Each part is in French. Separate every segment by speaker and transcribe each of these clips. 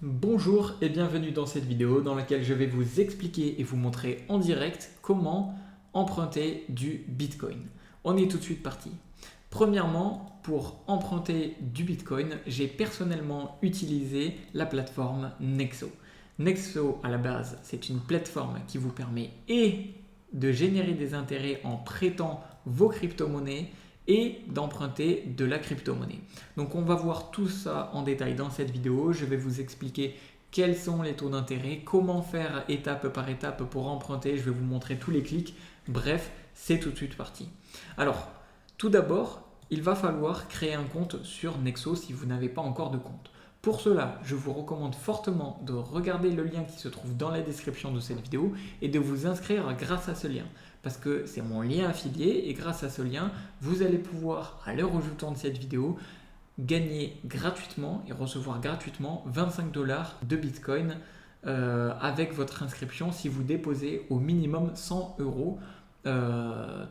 Speaker 1: Bonjour et bienvenue dans cette vidéo dans laquelle je vais vous expliquer et vous montrer en direct comment emprunter du Bitcoin. On est tout de suite parti. Premièrement, pour emprunter du Bitcoin, j'ai personnellement utilisé la plateforme Nexo. Nexo à la base, c'est une plateforme qui vous permet et de générer des intérêts en prêtant vos crypto-monnaies et d'emprunter de la crypto-monnaie. Donc on va voir tout ça en détail dans cette vidéo. Je vais vous expliquer quels sont les taux d'intérêt, comment faire étape par étape pour emprunter. Je vais vous montrer tous les clics. Bref, c'est tout de suite parti. Alors, tout d'abord, il va falloir créer un compte sur Nexo si vous n'avez pas encore de compte. Pour cela, je vous recommande fortement de regarder le lien qui se trouve dans la description de cette vidéo et de vous inscrire grâce à ce lien. Parce que c'est mon lien affilié et grâce à ce lien, vous allez pouvoir, à l'heure où je tourne cette vidéo, gagner gratuitement et recevoir gratuitement 25 $ de Bitcoin avec votre inscription si vous déposez au minimum 100 €.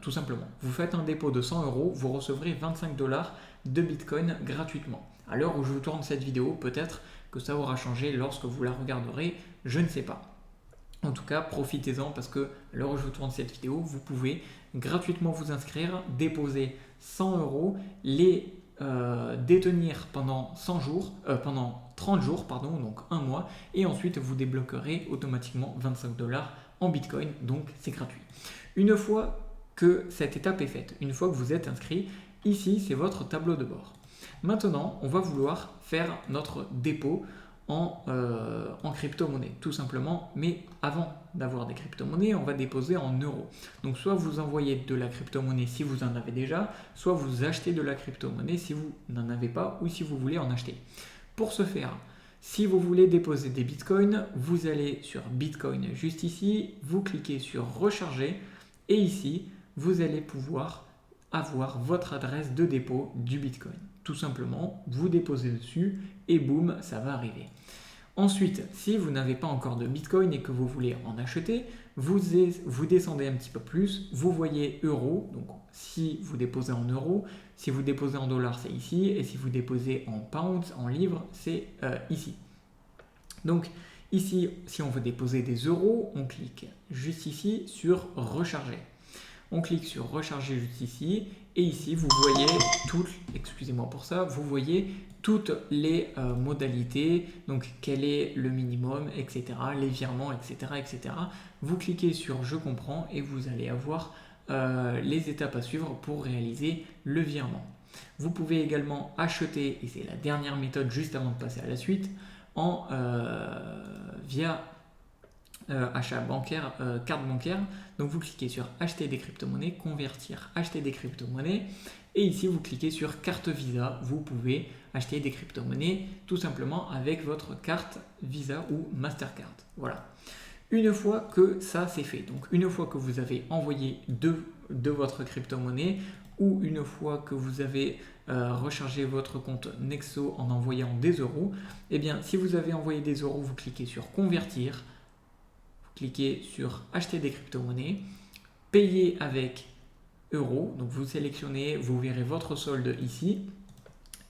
Speaker 1: Tout simplement. Vous faites un dépôt de 100 €, vous recevrez 25 $ de Bitcoin gratuitement. À l'heure où je tourne cette vidéo, peut-être que ça aura changé lorsque vous la regarderez, je ne sais pas. En tout cas, profitez-en parce que à l'heure où je tourne cette vidéo, vous pouvez gratuitement vous inscrire, déposer 100 €, les détenir pendant 30 jours, donc un mois, et ensuite vous débloquerez automatiquement 25 $ en Bitcoin, donc c'est gratuit. Une fois que cette étape est faite, une fois que vous êtes inscrit, ici c'est votre tableau de bord. Maintenant, on va vouloir faire notre dépôt en crypto-monnaie, tout simplement. Mais avant d'avoir des crypto-monnaies, on va déposer en euros. Donc soit vous envoyez de la crypto-monnaie si vous en avez déjà, soit vous achetez de la crypto-monnaie si vous n'en avez pas ou si vous voulez en acheter. Pour ce faire, si vous voulez déposer des bitcoins, vous allez sur Bitcoin juste ici, vous cliquez sur recharger et ici, vous allez pouvoir avoir votre adresse de dépôt du Bitcoin. Tout simplement, vous déposez dessus et boum, ça va arriver. Ensuite, si vous n'avez pas encore de Bitcoin et que vous voulez en acheter, vous descendez un petit peu plus, vous voyez euros, donc si vous déposez en euros, si vous déposez en dollars, c'est ici, et si vous déposez en pounds, en livres, c'est ici. Donc ici, si on veut déposer des euros, on clique juste ici sur recharger. On clique sur recharger juste ici et ici vous voyez excusez-moi pour ça, vous voyez toutes les modalités, donc quel est le minimum, etc., les virements, etc., etc. Vous cliquez sur je comprends et vous allez avoir les étapes à suivre pour réaliser le virement. Vous pouvez également acheter, et c'est la dernière méthode juste avant de passer à la suite, via achat bancaire, carte bancaire. Donc vous cliquez sur acheter des crypto-monnaies, convertir, acheter des crypto-monnaies. Et ici vous cliquez sur carte Visa. Vous pouvez acheter des crypto-monnaies tout simplement avec votre carte Visa ou Mastercard. Voilà. Une fois que ça c'est fait, donc une fois que vous avez envoyé de votre crypto-monnaie ou une fois que vous avez rechargé votre compte Nexo en envoyant des euros, eh bien si vous avez envoyé des euros, vous cliquez sur convertir. Cliquez sur acheter des crypto-monnaies, payer avec euros, donc vous sélectionnez, vous verrez votre solde ici,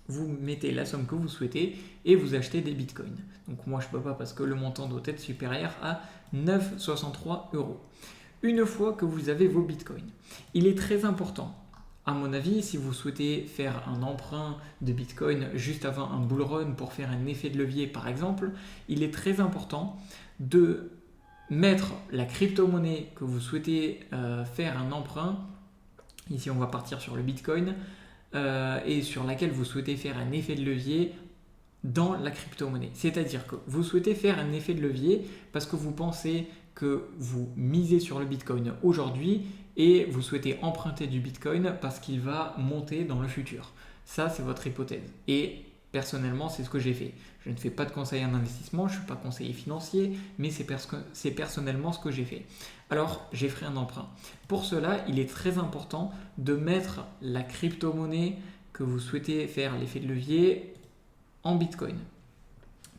Speaker 1: vous mettez la somme que vous souhaitez et vous achetez des bitcoins. Donc moi je ne peux pas parce que le montant doit être supérieur à 9,63 €. Une fois que vous avez vos bitcoins, il est très important, à mon avis, si vous souhaitez faire un emprunt de bitcoin juste avant un bull run pour faire un effet de levier par exemple, il est très important de mettre la crypto-monnaie que vous souhaitez faire un emprunt, ici on va partir sur le Bitcoin, et sur laquelle vous souhaitez faire un effet de levier dans la crypto-monnaie. C'est-à-dire que vous souhaitez faire un effet de levier parce que vous pensez que vous misez sur le Bitcoin aujourd'hui et vous souhaitez emprunter du Bitcoin parce qu'il va monter dans le futur. Ça, c'est votre hypothèse. Et personnellement, c'est ce que j'ai fait. Je ne fais pas de conseil en investissement, je ne suis pas conseiller financier, mais c'est personnellement ce que j'ai fait. Alors, j'ai fait un emprunt. Pour cela, il est très important de mettre la crypto-monnaie que vous souhaitez faire l'effet de levier en Bitcoin.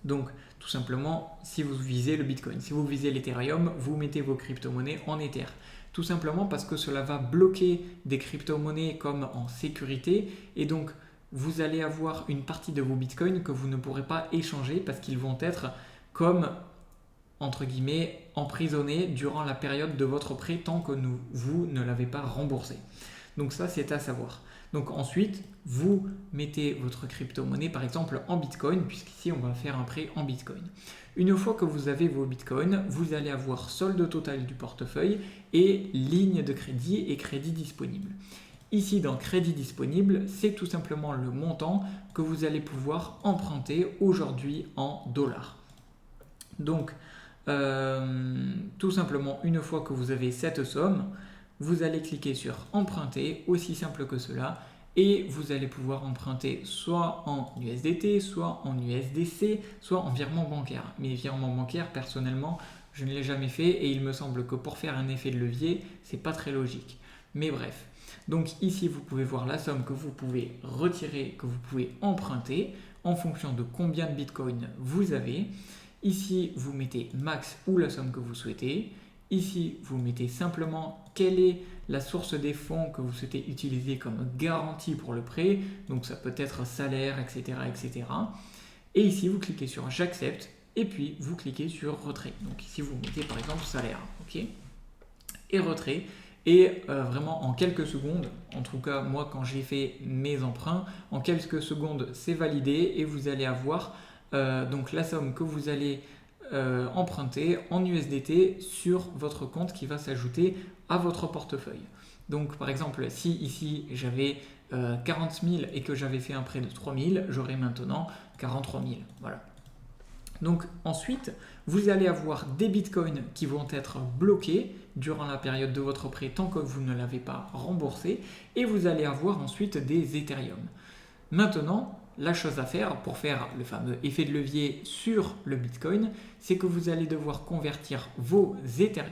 Speaker 1: Donc, tout simplement, si vous visez le Bitcoin, si vous visez l'Ethereum, vous mettez vos crypto-monnaies en Ether. Tout simplement parce que cela va bloquer des crypto-monnaies comme en sécurité et donc vous allez avoir une partie de vos bitcoins que vous ne pourrez pas échanger parce qu'ils vont être comme, entre guillemets, emprisonnés durant la période de votre prêt tant que vous ne l'avez pas remboursé. Donc ça, c'est à savoir. Donc ensuite, vous mettez votre crypto-monnaie par exemple en bitcoin, puisqu'ici on va faire un prêt en bitcoin. Une fois que vous avez vos bitcoins, vous allez avoir solde total du portefeuille et ligne de crédit et crédit disponible. Ici, dans crédit disponible, c'est tout simplement le montant que vous allez pouvoir emprunter aujourd'hui en dollars. Donc, tout simplement, une fois que vous avez cette somme, vous allez cliquer sur emprunter, aussi simple que cela, et vous allez pouvoir emprunter soit en USDT, soit en USDC, soit en virement bancaire. Mais virement bancaire, personnellement, je ne l'ai jamais fait et il me semble que pour faire un effet de levier, c'est pas très logique. Mais bref. Donc ici, vous pouvez voir la somme que vous pouvez retirer, que vous pouvez emprunter en fonction de combien de bitcoin vous avez. Ici, vous mettez max ou la somme que vous souhaitez. Ici, vous mettez simplement quelle est la source des fonds que vous souhaitez utiliser comme garantie pour le prêt. Donc ça peut être salaire, etc., etc. Et ici, vous cliquez sur j'accepte et puis vous cliquez sur retrait. Donc ici, vous mettez par exemple salaire, ok, et retrait. Et vraiment en quelques secondes, en tout cas moi quand j'ai fait mes emprunts, en quelques secondes c'est validé et vous allez avoir donc la somme que vous allez emprunter en USDT sur votre compte qui va s'ajouter à votre portefeuille. Donc par exemple si ici j'avais 40 000 et que j'avais fait un prêt de 3 000, j'aurai maintenant 43 000. Voilà. Donc ensuite, vous allez avoir des bitcoins qui vont être bloqués durant la période de votre prêt tant que vous ne l'avez pas remboursé et vous allez avoir ensuite des Ethereum. Maintenant, la chose à faire pour faire le fameux effet de levier sur le bitcoin, c'est que vous allez devoir convertir vos Ethereum.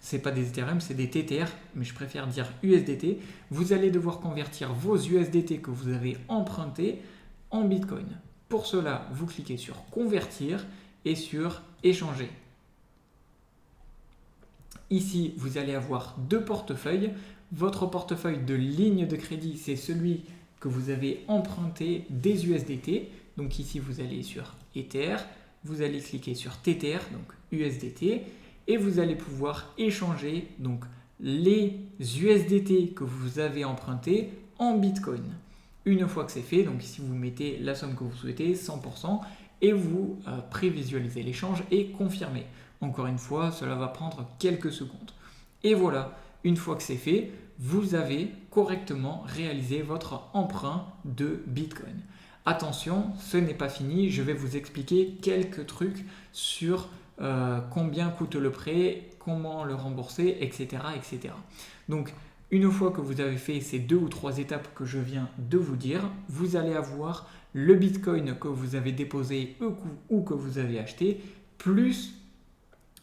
Speaker 1: C'est pas des Ethereum, c'est des TTR, mais je préfère dire USDT. Vous allez devoir convertir vos USDT que vous avez empruntés en bitcoin. Pour cela, vous cliquez sur convertir et sur échanger. Ici, vous allez avoir deux portefeuilles. Votre portefeuille de ligne de crédit, c'est celui que vous avez emprunté des USDT. Donc ici, vous allez sur Ether, vous allez cliquer sur TTR, donc USDT, et vous allez pouvoir échanger donc les USDT que vous avez empruntés en Bitcoin. Une fois que c'est fait, donc ici vous mettez la somme que vous souhaitez, 100%, et vous prévisualisez l'échange et confirmez. Encore une fois, cela va prendre quelques secondes. Et voilà, une fois que c'est fait, vous avez correctement réalisé votre emprunt de Bitcoin. Attention, ce n'est pas fini, je vais vous expliquer quelques trucs sur combien coûte le prêt, comment le rembourser, etc. etc. Donc, une fois que vous avez fait ces 2 ou 3 étapes que je viens de vous dire, vous allez avoir le Bitcoin que vous avez déposé ou que vous avez acheté, plus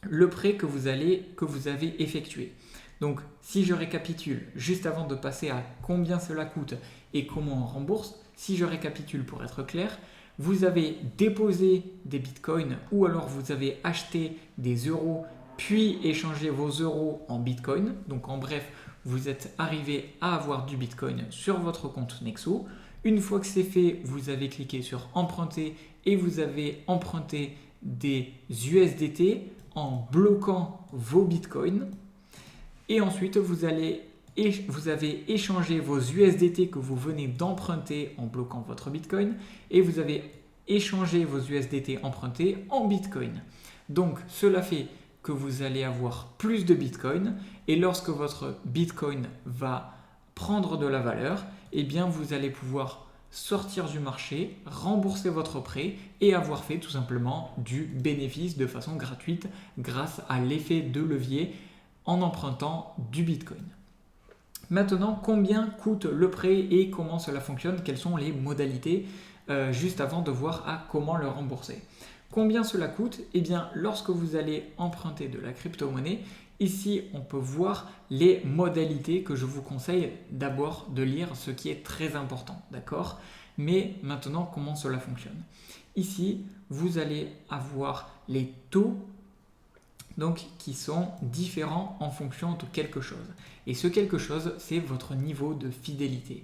Speaker 1: le prêt que vous avez effectué. Donc, si je récapitule, juste avant de passer à combien cela coûte et comment on rembourse, si je récapitule pour être clair, vous avez déposé des bitcoins ou alors vous avez acheté des euros puis échangé vos euros en bitcoin. Donc, en bref, vous êtes arrivé à avoir du bitcoin sur votre compte Nexo. Une fois que c'est fait, vous avez cliqué sur emprunter et vous avez emprunté des USDT en bloquant vos bitcoins. Et ensuite, vous avez échangé vos USDT que vous venez d'emprunter en bloquant votre bitcoin et vous avez échangé vos USDT empruntés en bitcoin. Donc, cela fait que vous allez avoir plus de bitcoin et lorsque votre bitcoin va prendre de la valeur, eh bien vous allez pouvoir sortir du marché, rembourser votre prêt et avoir fait tout simplement du bénéfice de façon gratuite grâce à l'effet de levier en empruntant du bitcoin. Maintenant, combien coûte le prêt et comment cela fonctionne, quelles sont les modalités juste avant de voir à comment le rembourser. Combien cela coûte? Eh bien, lorsque vous allez emprunter de la crypto-monnaie, ici, on peut voir les modalités que je vous conseille d'abord de lire, ce qui est très important, d'accord? Mais maintenant, comment cela fonctionne? Ici, vous allez avoir les taux donc, qui sont différents en fonction de quelque chose. Et ce quelque chose, c'est votre niveau de fidélité.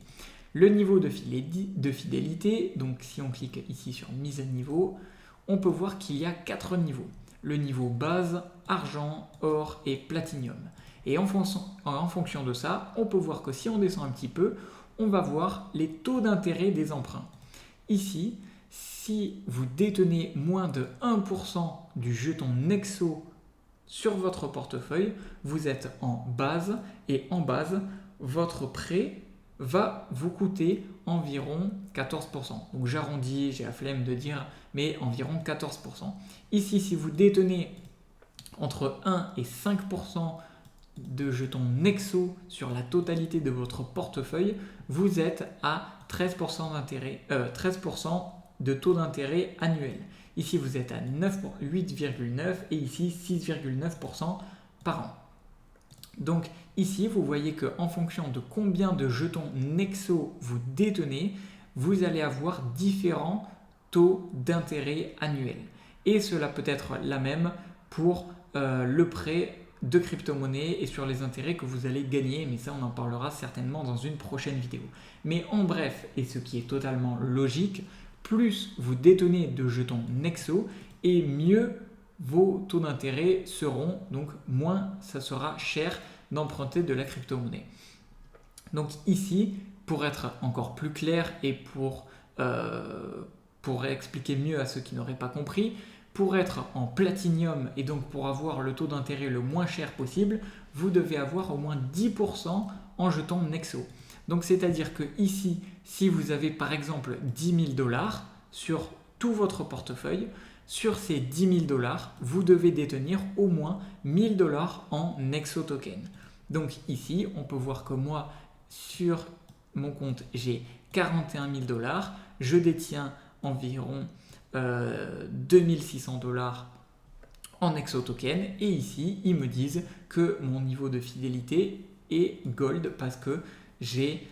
Speaker 1: Le niveau de fidélité, donc si on clique ici sur mise à niveau, on peut voir qu'il y a 4 niveaux. Le niveau base, argent, or et platinium. Et en fonction de ça, on peut voir que si on descend un petit peu, on va voir les taux d'intérêt des emprunts. Ici, si vous détenez moins de 1% du jeton Nexo sur votre portefeuille, vous êtes en base et en base, votre prêt va vous coûter environ 14%. Donc j'arrondis, j'ai la flemme de dire, mais environ 14%. Ici, si vous détenez entre 1 et 5% de jetons Nexo sur la totalité de votre portefeuille, vous êtes à 13% d'intérêt, 13% de taux d'intérêt annuel. Ici, vous êtes à 8,9 et ici 6,9% par an. Donc ici, vous voyez qu'en fonction de combien de jetons Nexo vous détenez, vous allez avoir différents taux d'intérêt annuels. Et cela peut être la même pour le prêt de crypto-monnaie et sur les intérêts que vous allez gagner, mais ça on en parlera certainement dans une prochaine vidéo. Mais en bref, et ce qui est totalement logique, plus vous détenez de jetons Nexo et mieux vos taux d'intérêt seront, donc moins ça sera cher d'emprunter de la crypto-monnaie. Donc ici, pour être encore plus clair et pour expliquer mieux à ceux qui n'auraient pas compris, pour être en platinium et donc pour avoir le taux d'intérêt le moins cher possible, vous devez avoir au moins 10% en jetons Nexo. Donc c'est-à-dire que ici, si vous avez par exemple 10 000 $ sur tout votre portefeuille, sur ces 10 000 $, vous devez détenir au moins 1 000 $ en Nexo token. Donc ici, on peut voir que moi, sur mon compte, j'ai 41 000 $, je détiens environ 2600 $ en Nexo token et ici ils me disent que mon niveau de fidélité est gold parce que j'ai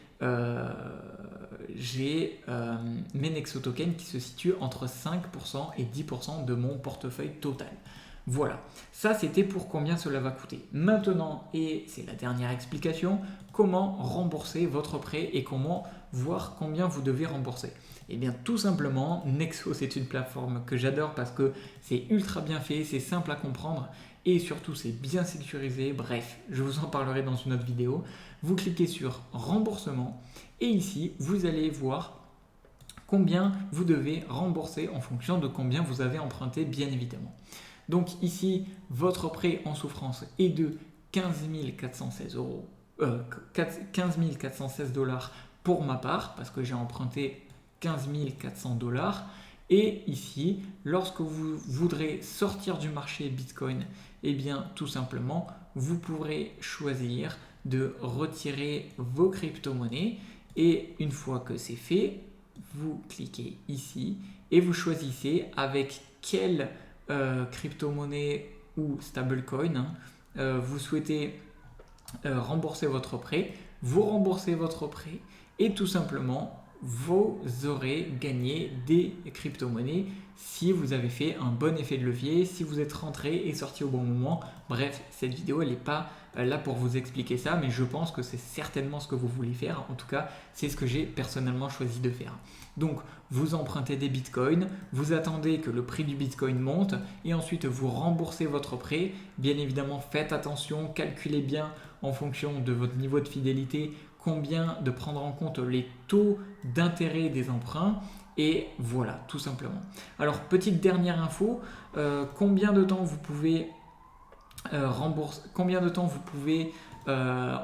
Speaker 1: mes Nexo tokens qui se situent entre 5% et 10% de mon portefeuille total. Voilà, ça c'était pour combien cela va coûter. Maintenant, et c'est la dernière explication, comment rembourser votre prêt et comment voir combien vous devez rembourser. Et bien tout simplement, Nexo c'est une plateforme que j'adore parce que c'est ultra bien fait, c'est simple à comprendre et surtout c'est bien sécurisé. Bref, je vous en parlerai dans une autre vidéo. Vous cliquez sur remboursement et ici vous allez voir combien vous devez rembourser en fonction de combien vous avez emprunté bien évidemment. Donc ici, votre prêt en souffrance est de 15 416 $ pour ma part, parce que j'ai emprunté 15 400 $. Et ici, lorsque vous voudrez sortir du marché Bitcoin, eh bien tout simplement, vous pourrez choisir de retirer vos crypto-monnaies. Et une fois que c'est fait, vous cliquez ici et vous choisissez avec quelle crypto-monnaie ou stablecoin vous souhaitez rembourser votre prêt, vous remboursez votre prêt et tout simplement vous aurez gagné des crypto-monnaies si vous avez fait un bon effet de levier, si vous êtes rentré et sorti au bon moment. Bref, cette vidéo elle n'est pas là pour vous expliquer ça, mais je pense que c'est certainement ce que vous voulez faire. En tout cas, c'est ce que j'ai personnellement choisi de faire. Donc, vous empruntez des bitcoins, vous attendez que le prix du bitcoin monte et ensuite vous remboursez votre prêt. Bien évidemment, faites attention, calculez bien en fonction de votre niveau de fidélité combien de prendre en compte les taux d'intérêt des emprunts. Et voilà, tout simplement. Alors, petite dernière info, combien de temps vous pouvez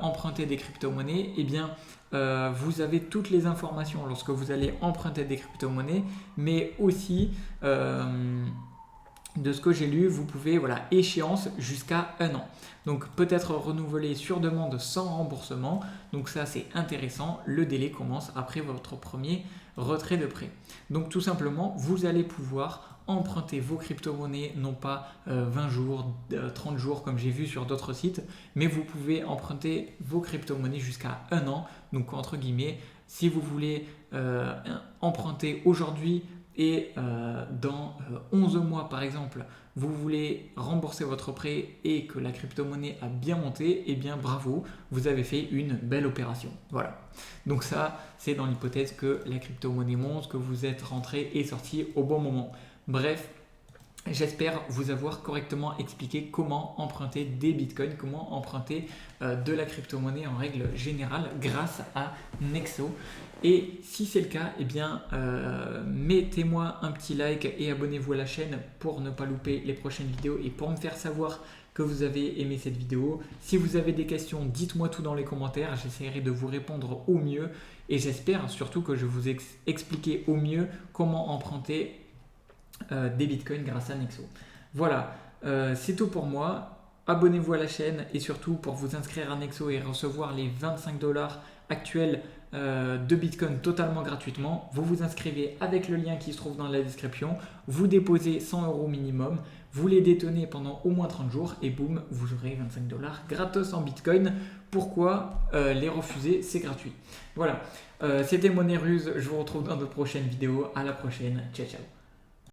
Speaker 1: emprunter des crypto-monnaies? Eh bien, vous avez toutes les informations lorsque vous allez emprunter des crypto-monnaies, mais aussi de ce que j'ai lu, vous pouvez, échéance jusqu'à 1 an. Donc peut-être renouvelé sur demande sans remboursement. Donc ça c'est intéressant. Le délai commence après votre premier retrait de prêt. Donc tout simplement, vous allez pouvoir emprunter vos crypto-monnaies, non pas 20 jours, 30 jours comme j'ai vu sur d'autres sites, mais vous pouvez emprunter vos crypto-monnaies jusqu'à 1 an. Donc entre guillemets, si vous voulez emprunter aujourd'hui et dans 11 mois par exemple, vous voulez rembourser votre prêt et que la crypto-monnaie a bien monté, eh bien bravo, vous avez fait une belle opération. Voilà. Donc ça, c'est dans l'hypothèse que la crypto-monnaie monte, que vous êtes rentré et sorti au bon moment. Bref, j'espère vous avoir correctement expliqué comment emprunter des bitcoins, comment emprunter de la crypto-monnaie en règle générale grâce à Nexo. Et si c'est le cas, eh bien, mettez-moi un petit like et abonnez-vous à la chaîne pour ne pas louper les prochaines vidéos et pour me faire savoir que vous avez aimé cette vidéo. Si vous avez des questions, dites-moi tout dans les commentaires, j'essaierai de vous répondre au mieux et j'espère surtout que je vous ai expliqué au mieux comment emprunter des bitcoins grâce à Nexo. Voilà, c'est tout pour moi. Abonnez-vous à la chaîne et surtout pour vous inscrire à Nexo et recevoir les 25 $ actuels de bitcoin totalement gratuitement. Vous vous inscrivez avec le lien qui se trouve dans la description. Vous déposez 100 € minimum. Vous les détenez pendant au moins 30 jours et boum, vous aurez 25 $ gratos en bitcoin. Pourquoi les refuser? C'est gratuit. Voilà, c'était Monnaie Ruse. Je vous retrouve dans de prochaines vidéos. À la prochaine. Ciao, ciao.